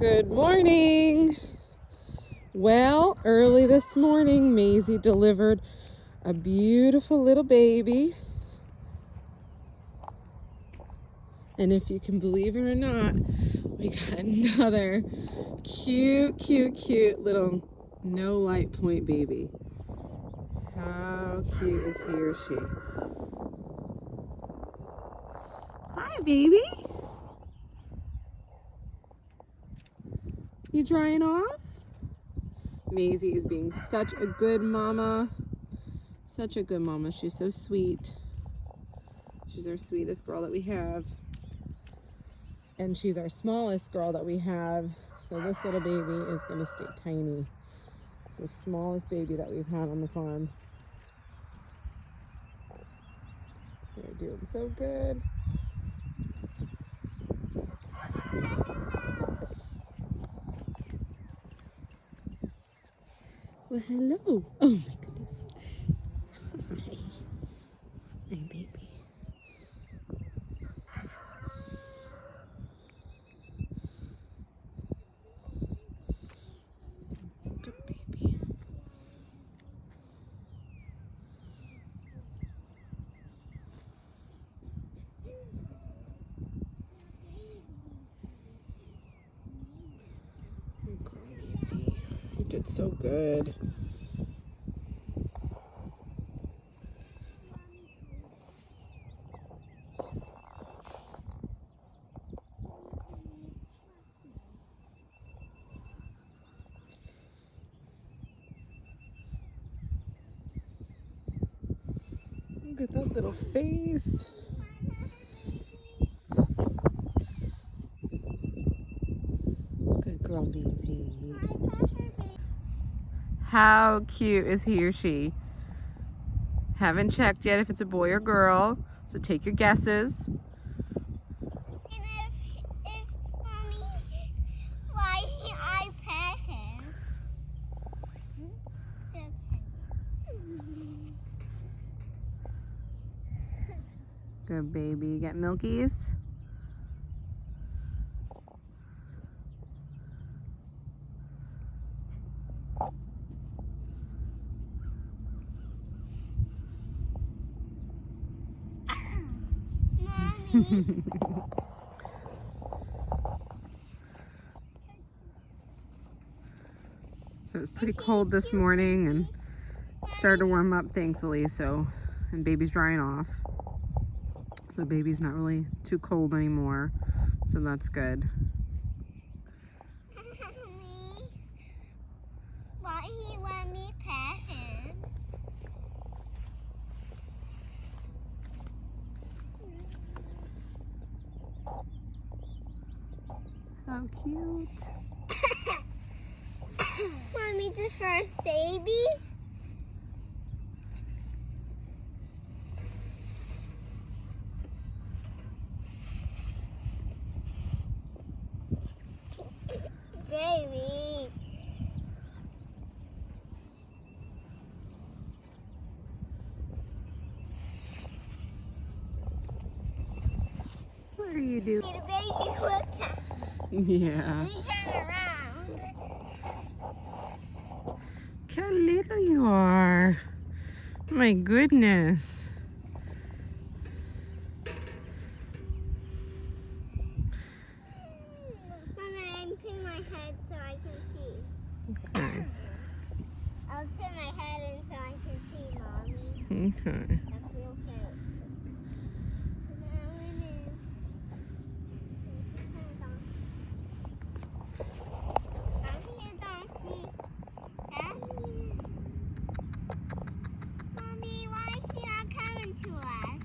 Good morning. Well, early this morning, Maisie delivered a beautiful little baby. And if you can believe it or not, we got another cute little no light point baby. How cute is he or she? Hi, baby. You drying off? Maisie is being such a good mama. Such a good mama. She's so sweet. She's our sweetest girl that we have. And she's our smallest girl that we have. So this little baby is going to stay tiny. It's the smallest baby that we've had on the farm. They're doing so good. Well, hello. Oh my goodness. Hi. My baby. Good baby. Crazy. You did so good. Look at that little face. Good girl, Maisie. How cute is he or she? Haven't checked yet if it's a boy or girl, so take your guesses. And if mommy, why I pet him? Good baby. You got milkies? Mommy. So it was pretty cold this morning and it started to warm up thankfully, and baby's drying off. So baby's not really too cold anymore, so that's good. Mommy, why he let me pet him? How cute. Mommy, the first baby? Baby. What are you doing? The baby looks at Yeah. me. Turn around. Look how little you are. My goodness. Mommy, I'm putting my head so I can see. Okay. I'll put my head in so I can see, Mommy. Okay. That's real cute. Now it is. Come here, donkey. Come here. Mommy, why is he not coming to us?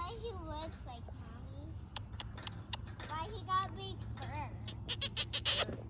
Why he looks like mommy? Why he got big fur?